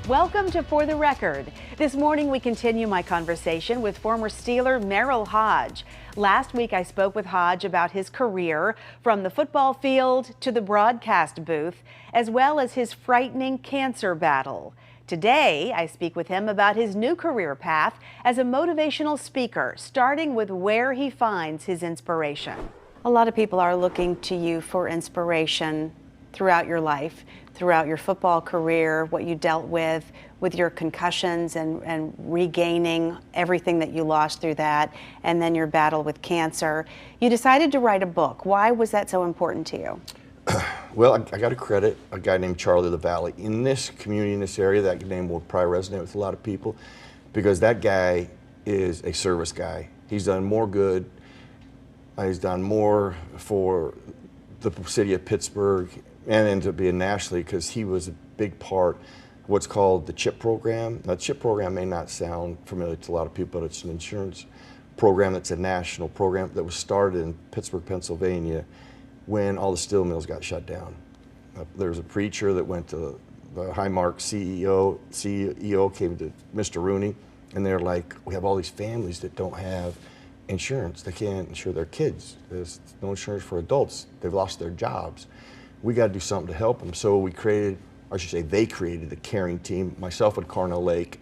Welcome to For the Record. This morning we continue my conversation with former Steeler Merril Hoge. Last week I spoke with Hoge about his career from the football field to the broadcast booth, as well as his frightening cancer battle. Today I speak with him about his new career path as a motivational speaker, starting with where he finds his inspiration. A lot of people are looking to you for inspiration throughout your life, throughout your football career, what you dealt with your concussions and regaining everything that you lost through that, and then your battle with cancer. You decided to write a book. Why was that so important to you? Well, I got to credit a guy named Charlie LaValle. In this community, in this area, that name will probably resonate with a lot of people because that guy is a service guy. He's done more good. He's done more for the city of Pittsburgh and ended up being nationally because he was a big part of what's called the CHIP program. Now, the CHIP program may not sound familiar to a lot of people, but it's an insurance program that's a national program that was started in Pittsburgh, Pennsylvania when all the steel mills got shut down. There was a preacher that went to the Highmark CEO came to Mr. Rooney, and they're like, we have all these families that don't have insurance. They can't insure their kids. There's no insurance for adults. They've lost their jobs. We got to do something to help them. So we created, I should say they created the caring team. Myself and Carnell Lake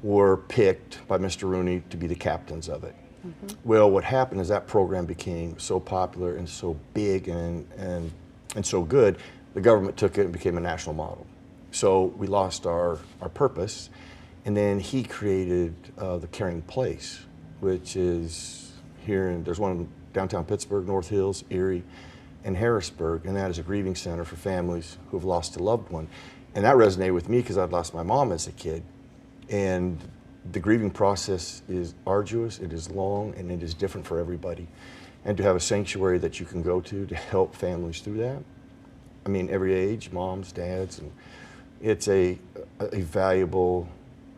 were picked by Mr. Rooney to be the captains of it. Mm-hmm. Well, what happened is that program became so popular and so big and so good, the government took it and became a national model. So we lost our purpose, and then he created the Caring Place, which is here, and there's one in downtown Pittsburgh, North Hills, Erie, and Harrisburg, and that is a grieving center for families who have lost a loved one. And that resonated with me because I'd lost my mom as a kid. And the grieving process is arduous, it is long, and it is different for everybody. And to have a sanctuary that you can go to help families through that, I mean, every age, moms, dads, and it's a valuable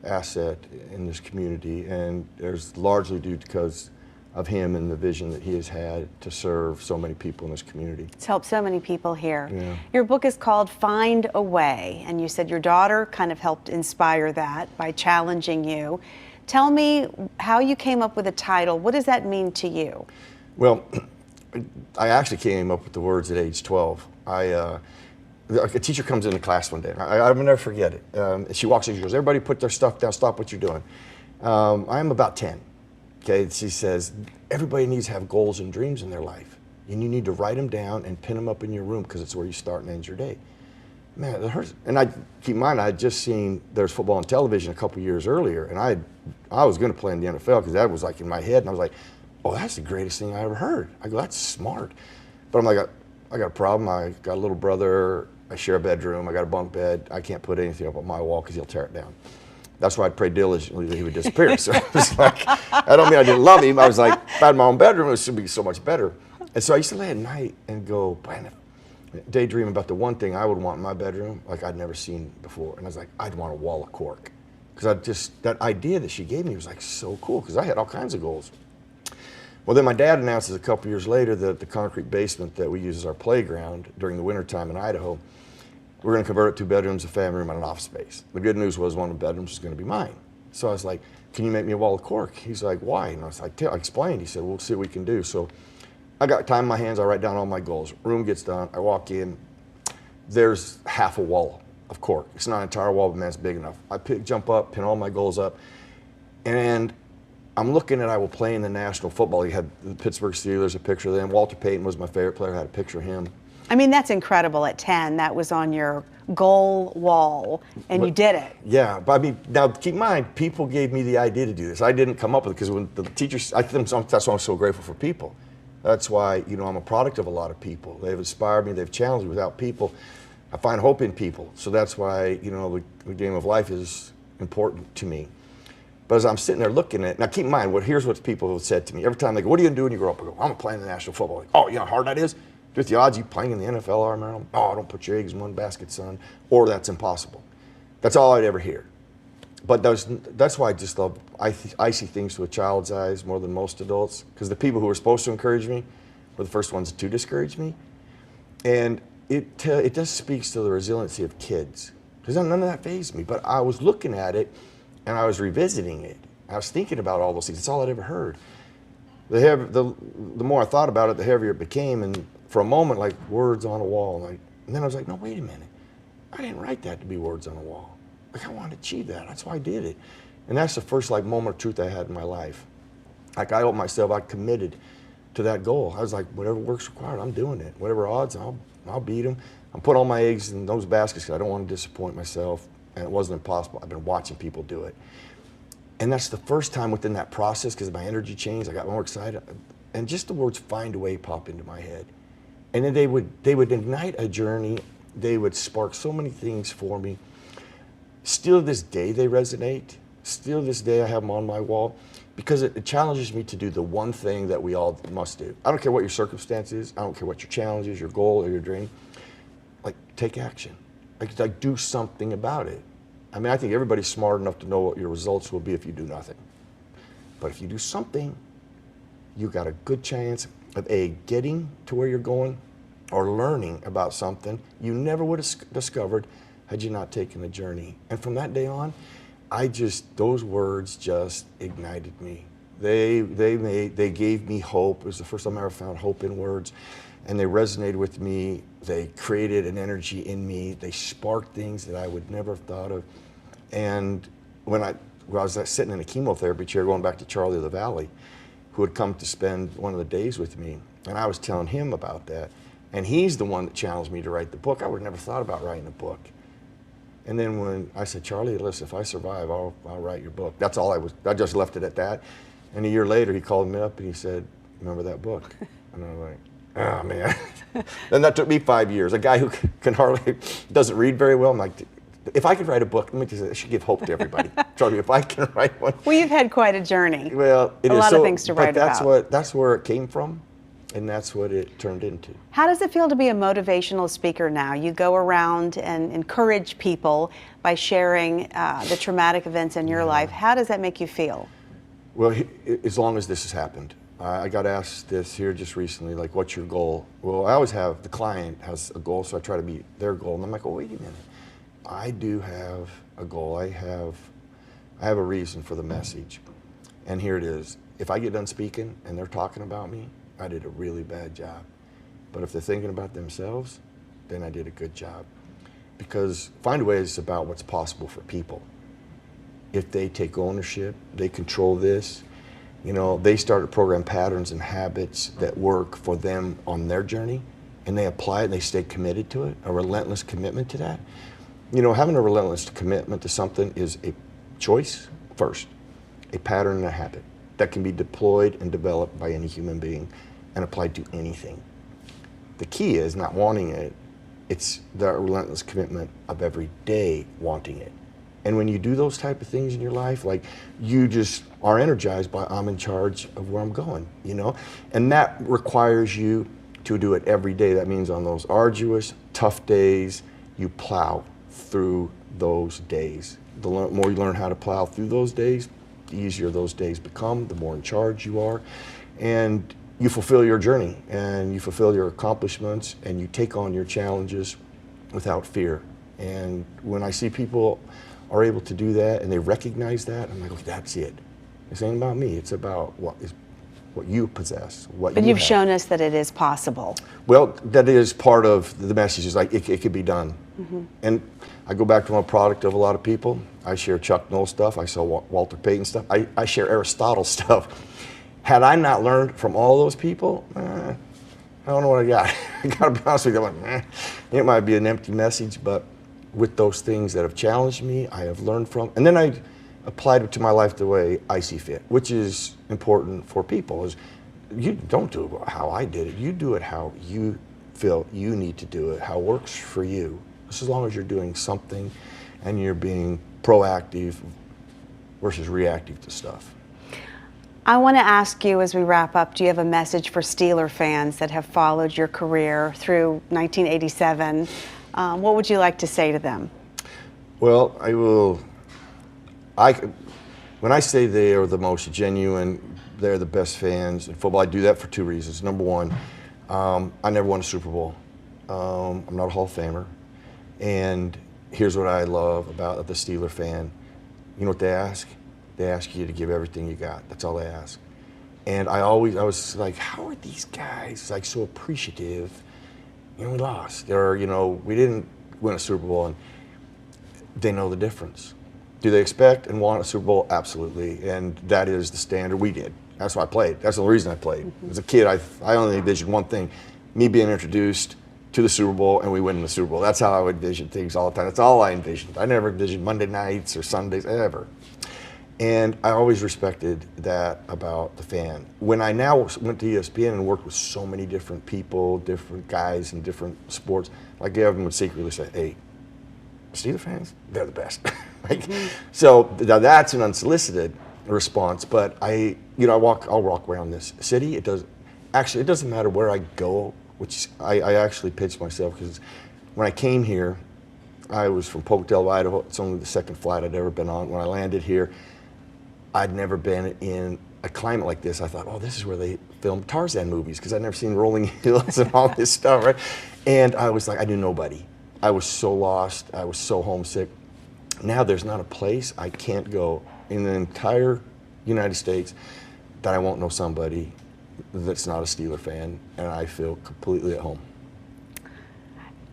asset in this community, and there's largely due because of him and the vision that he has had to serve so many people in this community. It's helped so many people here. Yeah. Your book is called Find a Way, and you said your daughter kind of helped inspire that by challenging you. Tell me how you came up with a title. What does that mean to you? Well, I actually came up with the words at age 12. A teacher comes into class one day. I'll never forget it. She walks in, she goes, everybody put their stuff down, stop what you're doing. I'm about 10. Okay, she says, everybody needs to have goals and dreams in their life. And you need to write them down and pin them up in your room because it's where you start and end your day. Man, it hurts. And I keep in mind, I had just seen there's football on television a couple years earlier, and I was going to play in the NFL because that was like in my head, and I was like, oh, that's the greatest thing I ever heard. I go, that's smart. But I'm like, I got a problem. I got a little brother. I share a bedroom. I got a bunk bed. I can't put anything up on my wall because he'll tear it down. That's why I prayed diligently that he would disappear. So I was like, I don't mean I didn't love him. I was like, if I had my own bedroom, it would be so much better. And so I used to lay at night and go, man, daydream about the one thing I would want in my bedroom, like I'd never seen before. And I was like, I'd want a wall of cork. Because that idea that she gave me was like so cool, because I had all kinds of goals. Well, then my dad announces a couple years later that the concrete basement that we use as our playground during the wintertime in Idaho, we're going to convert it to 2 bedrooms, a family room, and an office space. The good news was one of the bedrooms was going to be mine. So I was like, can you make me a wall of cork? He's like, why? And I was like, I explained. He said, we'll see what we can do. So I got time in my hands. I write down all my goals. Room gets done. I walk in. There's half a wall of cork. It's not an entire wall, but man, it's big enough. I jump up, pin all my goals up, and I'm looking at I will play in the National Football League. Had the Pittsburgh Steelers, a picture of them. Walter Payton was my favorite player. I had a picture of him. I mean, that's incredible at 10. That was on your goal wall, and you did it. Yeah, but I mean, now keep in mind, people gave me the idea to do this. I didn't come up with it because when the teachers, that's why I'm so grateful for people. That's why, I'm a product of a lot of people. They've inspired me, they've challenged me. Without people, I find hope in people. So that's why, the game of life is important to me. But as I'm sitting there looking at it, now keep in mind, here's what people have said to me. Every time they go, what are you going to do when you grow up? I go, I'm going to play in the National Football League. Oh, you know how hard that is? With the odds you playing in the NFL are, man. Oh, don't put your eggs in one basket, son. Or that's impossible. That's all I'd ever hear. But that's why I just love, I see things through a child's eyes more than most adults, because the people who were supposed to encourage me were the first ones to discourage me. And it just speaks to the resiliency of kids. because none of that fazed me. But I was looking at it, and I was revisiting it. I was thinking about all those things. It's all I'd ever heard. The more I thought about it, the heavier it became. And for a moment, like words on a wall. And then I was like, no, wait a minute. I didn't write that to be words on a wall. Like, I wanted to achieve that. That's why I did it. And that's the first like moment of truth I had in my life. Like, I opened myself, I committed to that goal. I was like, whatever work's required, I'm doing it. Whatever odds, I'll beat them. I'm putting all my eggs in those baskets because I don't want to disappoint myself. And it wasn't impossible. I've been watching people do it. And that's the first time within that process, because my energy changed, I got more excited. And just the words "find a way" pop into my head. And then they would ignite a journey. They would spark so many things for me. Still to this day, they resonate. Still to this day, I have them on my wall because it challenges me to do the one thing that we all must do. I don't care what your circumstance is. I don't care what your challenge is, your goal, or your dream. Like, take action. Like do something about it. I mean, I think everybody's smart enough to know what your results will be if you do nothing. But if you do something, you got a good chance of A, getting to where you're going, or learning about something you never would have discovered had you not taken the journey. And from that day on, those words just ignited me. They gave me hope. It was the first time I ever found hope in words, and they resonated with me. They created an energy in me. They sparked things that I would never have thought of. And when I was sitting in a chemotherapy chair going back to Charlie of the Valley, who had come to spend one of the days with me, and I was telling him about that, and he's the one that challenged me to write the book. I would have never thought about writing a book. And then when I said, Charlie, listen, if I survive, I'll write your book. That's all I just left it at that. And a year later, he called me up and he said, remember that book? And I was like, oh man. Then that took me 5 years. A guy who doesn't read very well. I'm like, if I could write a book, let me just say, I should give hope to everybody. Charlie, if I can write one. Well, you've had quite a journey. Well, it is. A lot of things to write about. But that's where it came from. And that's what it turned into. How does it feel to be a motivational speaker now? You go around and encourage people by sharing the traumatic events in your life. How does that make you feel? Well, as long as this has happened. I got asked this here just recently, like, what's your goal? Well, I always have, the client has a goal, so I try to meet their goal. And I'm like, oh, wait a minute. I do have a goal. I have a reason for the message. And here it is. If I get done speaking and they're talking about me, I did a really bad job. But if they're thinking about themselves, then I did a good job. Because Find a Way is about what's possible for people. If they take ownership, they control this, they start to program patterns and habits that work for them on their journey, and they apply it and they stay committed to it, a relentless commitment to that. Having a relentless commitment to something is a choice first, a pattern and a habit that can be deployed and developed by any human being and applied to anything. The key is not wanting it, it's the relentless commitment of every day wanting it. And when you do those type of things in your life, like, you just are energized by, I'm in charge of where I'm going, And that requires you to do it every day. That means on those arduous, tough days, you plow through those days. The more you learn how to plow through those days, the easier those days become, the more in charge you are. And you fulfill your journey, and you fulfill your accomplishments, and you take on your challenges without fear. And when I see people are able to do that and they recognize that, I'm like, okay, that's it. This ain't about me. It's about what you possess, But you've shown us that it is possible. Well, that is part of the message. Is like, it could be done. Mm-hmm. And I go back to a product of a lot of people. I share Chuck Noll stuff. I sell Walter Payton stuff. I share Aristotle stuff. Had I not learned from all those people, I don't know what I got. I gotta be honest with you. I'm like, it might be an empty message, but with those things that have challenged me, I have learned from, and then I applied it to my life the way I see fit, which is important for people. Is you don't do it how I did it. You do it how you feel you need to do it, how it works for you. Just as long as you're doing something and you're being proactive versus reactive to stuff. I want to ask you as we wrap up, do you have a message for Steeler fans that have followed your career through 1987? What would you like to say to them? Well, when I say they are the most genuine, they're the best fans in football, I do that for two reasons. Number one, I never won a Super Bowl. I'm not a Hall of Famer. And here's what I love about the Steeler fan. You know what they ask? They ask you to give everything you got. That's all they ask. And I was like, how are these guys like so appreciative? You know, we lost, or you know, we didn't win a Super Bowl, and they know the difference. Do they expect and want a Super Bowl? Absolutely, and that is the standard. We did. That's why I played. That's the only reason I played. As a kid, I only envisioned one thing: me being introduced to the Super Bowl and we winning the Super Bowl. That's how I would envision things all the time. That's all I envisioned. I never envisioned Monday nights or Sundays ever. And I always respected that about the fan. When I now went to ESPN and worked with so many different people, different guys in different sports, like Gavin would secretly say, hey, Steeler fans, they're the best. So now that's an unsolicited response, but I'll walk around this city. It doesn't matter where I go, which I actually pitched myself, because when I came here, I was from Polkdale, Idaho. It's only the second flight I'd ever been on. When I landed here, I'd never been in a climate like this. I thought, oh, this is where they filmed Tarzan movies, because I'd never seen Rolling Hills and all this stuff, right? And I was like, I knew nobody. I was so lost. I was so homesick. Now there's not a place I can't go in the entire United States that I won't know somebody that's not a Steeler fan, and I feel completely at home.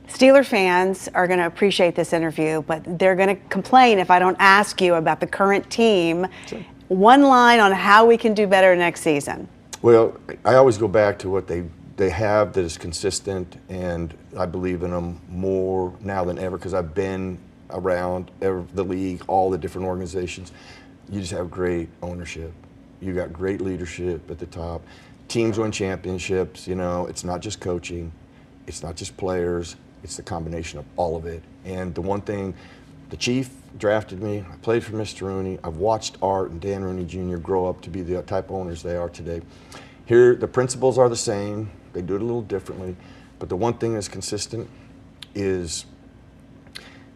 Steeler fans are going to appreciate this interview, but they're going to complain if I don't ask you about the current team. Sure. One line on how we can do better next season. Well, I always go back to what they have that is consistent, and I believe in them more now than ever, because I've been around the league, all the different organizations. You just have great ownership. You got great leadership at the top. Teams win championships. You know, it's not just coaching, it's not just players. It's the combination of all of it. And the one thing, the Chief drafted me. I played for Mr. Rooney. I've watched Art and Dan Rooney Jr. grow up to be the type of owners they are today. Here, the principles are the same. They do it a little differently. But the one thing that's consistent is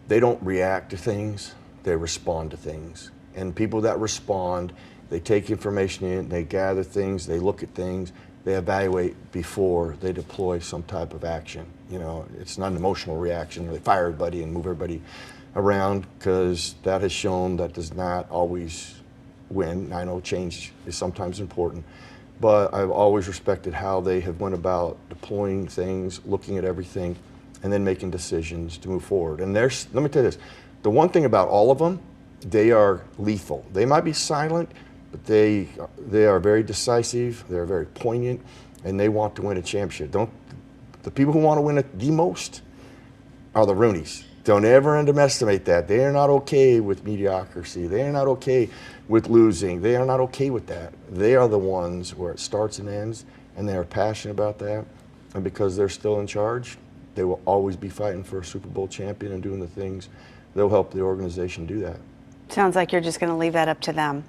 they don't react to things, they respond to things. And people that respond, they take information in, they gather things, they look at things, they evaluate before they deploy some type of action. You know, it's not an emotional reaction where they fire everybody and move everybody around, because that has shown that does not always win. I know change is sometimes important, but I've always respected how they have went about deploying things, looking at everything, and then making decisions to move forward. And let me tell you this, the one thing about all of them, they are lethal. They might be silent, but they are very decisive, they're very poignant, and they want to win a championship. The people who want to win it the most are the Rooneys. Don't ever underestimate that. They are not okay with mediocrity. They are not okay with losing. They are not okay with that. They are the ones where it starts and ends, and they are passionate about that. And because they're still in charge, they will always be fighting for a Super Bowl champion and doing the things that will help the organization do that. Sounds like you're just going to leave that up to them.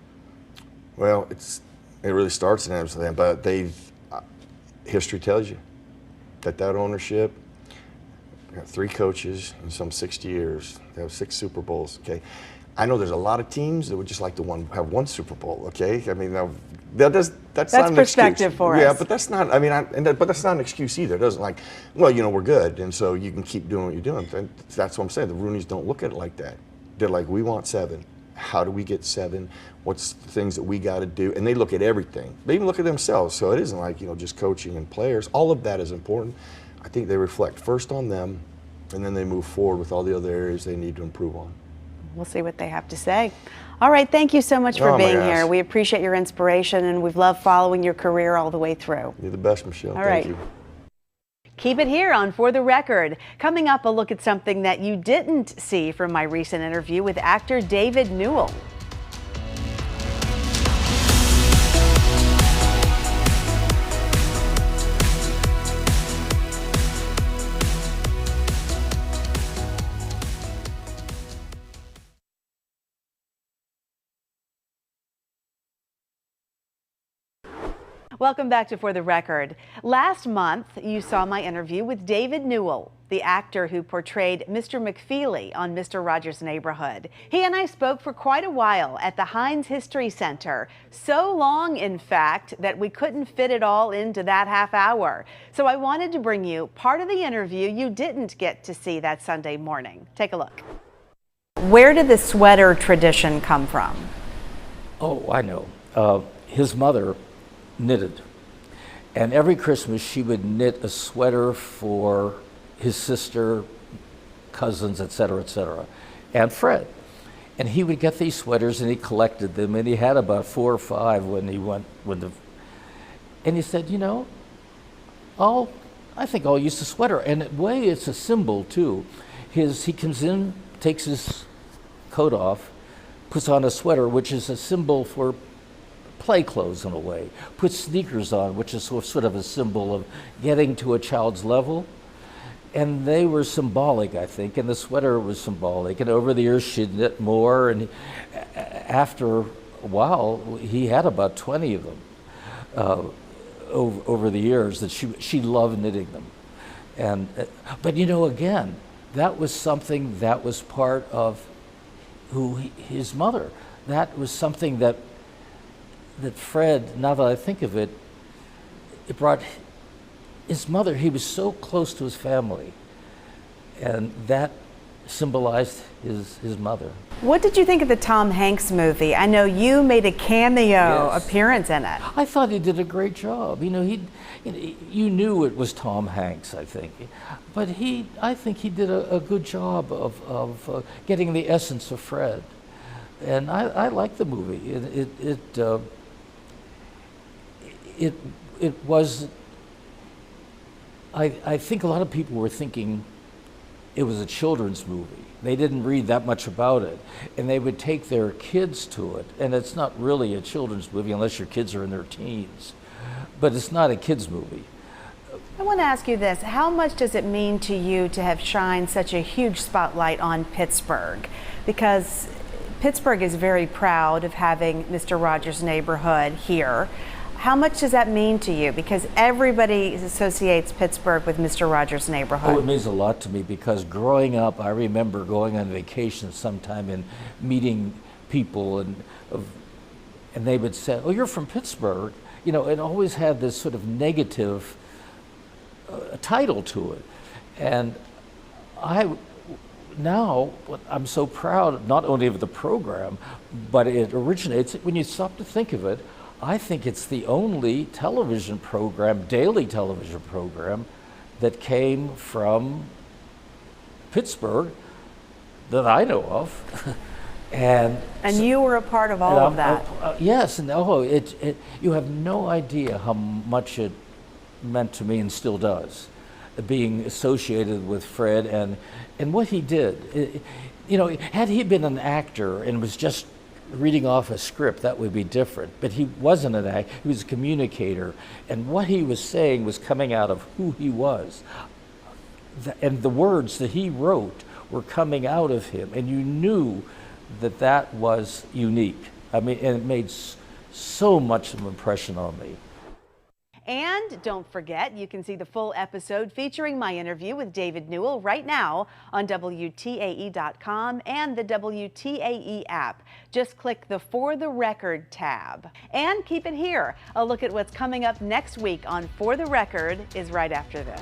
Well, it really starts and ends with them, but history tells you that ownership, got 3 coaches in some 60 years. They have 6 Super Bowls. Okay, I know there's a lot of teams that would just like to have 1 Super Bowl. Okay, I mean that's not an perspective excuse. for us. Yeah, but that's not. I mean, but that's not an excuse either. It doesn't like, well, you know, we're good, and so you can keep doing what you're doing. And that's what I'm saying. The Rooneys don't look at it like that. They're like, we want 7. How do we get 7? What's the things that we got to do? And they look at everything. They even look at themselves. So it isn't like, you know, just coaching and players. All of that is important. I think they reflect first on them, and then they move forward with all the other areas they need to improve on. We'll see what they have to say. All right, thank you so much for being here. We appreciate your inspiration, and we've loved following your career all the way through. You're the best, Michelle. Thank you. Keep it here on For the Record. Coming up, a look at something that you didn't see from my recent interview with actor David Newell. Welcome back to For the Record. Last month, you saw my interview with David Newell, the actor who portrayed Mr. McFeely on Mr. Rogers' Neighborhood. He and I spoke for quite a while at the Heinz History Center. So long, in fact, that we couldn't fit it all into that half hour. So I wanted to bring you part of the interview you didn't get to see that Sunday morning. Take a look. Where did the sweater tradition come from? Oh, I know. His mother knitted, and every Christmas she would knit a sweater for his sister, cousins, etc., and Fred. And he would get these sweaters and he collected them, and he had about 4 or 5 when he went and he said, you know, I think I'll use the sweater. And in a way it's a symbol too. He comes in, takes his coat off, puts on a sweater, which is a symbol for play clothes in a way, puts sneakers on, which is sort of a symbol of getting to a child's level. And they were symbolic, I think, and the sweater was symbolic. And over the years, she'd knit more, and after a while, he had about 20 of them over the years that she loved knitting them. And but you know, again, that was something that was part of his mother. That was something that Fred, now that I think of it, it brought his mother. He was so close to his family, and that symbolized his mother. What did you think of the Tom Hanks movie? I know you made a cameo appearance in it. I thought he did a great job. You know, you knew it was Tom Hanks, I think, but I think he did a good job of getting the essence of Fred, and I liked the movie. It was. I think a lot of people were thinking it was a children's movie. They didn't read that much about it, and they would take their kids to it. And it's not really a children's movie unless your kids are in their teens, but it's not a kids' movie. I want to ask you this: how much does it mean to you to have shined such a huge spotlight on Pittsburgh? Because Pittsburgh is very proud of having Mr. Rogers' Neighborhood here. How much does that mean to you? Because everybody associates Pittsburgh with Mr. Rogers' Neighborhood. Oh, it means a lot to me, because growing up, I remember going on vacation sometime and meeting people, and they would say, "Oh, you're from Pittsburgh." You know, it always had this sort of negative title to it. And now I'm so proud not only of the program, but it originates, when you stop to think of it, I think it's the only television program, daily television program, that came from Pittsburgh that I know of. And you were a part of all of that. Yes, and you have no idea how much it meant to me, and still does, being associated with Fred and what he did. You know, had he been an actor and was just reading off a script, that would be different. But he wasn't an actor, he was a communicator. And what he was saying was coming out of who he was. And the words that he wrote were coming out of him. And you knew that was unique. I mean, and it made so much of an impression on me. And don't forget, you can see the full episode featuring my interview with David Newell right now on WTAE.com and the WTAE app. Just click the For the Record tab. And keep it here. A look at what's coming up next week on For the Record is right after this.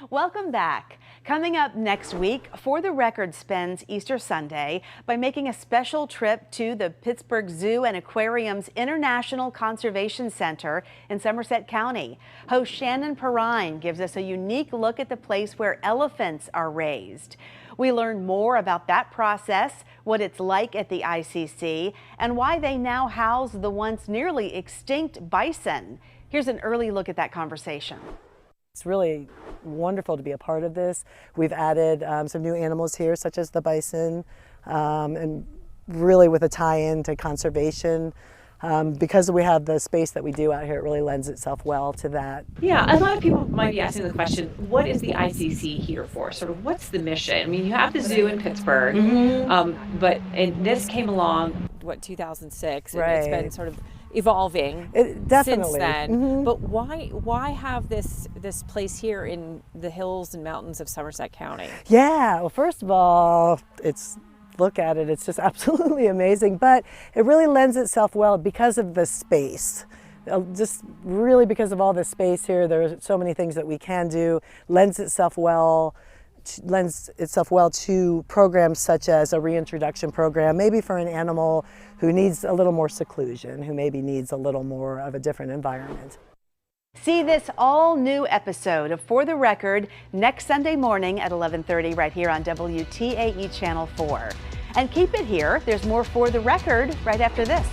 Welcome back. Coming up next week, For the Record spends Easter Sunday by making a special trip to the Pittsburgh Zoo and Aquarium's International Conservation Center in Somerset County. Host Shannon Perrine gives us a unique look at the place where elephants are raised. We learn more about that process, what it's like at the ICC, and why they now house the once nearly extinct bison. Here's an early look at that conversation. It's really wonderful to be a part of this. We've added some new animals here, such as the bison, and really with a tie-in to conservation. Because we have the space that we do out here, it really lends itself well to that. Yeah, a lot of people might be asking the question, what is the ICC here for? Sort of what's the mission? I mean, you have the zoo in Pittsburgh, and this came along, 2006, and it's been sort of evolving definitely. Since then. But why have this place here in the hills and mountains of Somerset County? Yeah, well, first of all, look at it, it's just absolutely amazing, but it really lends itself well because of the space. Just really because of all the space here, there are so many things that we can do, lends itself well to programs such as a reintroduction program, maybe for an animal who needs a little more seclusion, who maybe needs a little more of a different environment. See this all-new episode of For the Record next Sunday morning at 11:30 right here on WTAE Channel 4. And keep it here. There's more For the Record right after this.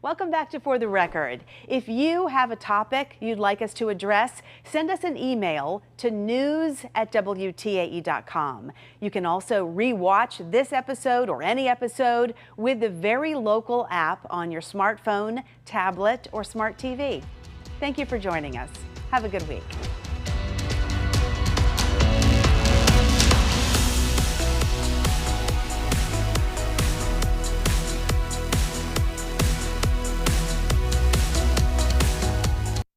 Welcome back to For the Record. If you have a topic you'd like us to address, send us an email to news@WTAE.com. You can also re-watch this episode or any episode with the Very Local app on your smartphone, tablet, or smart TV. Thank you for joining us. Have a good week.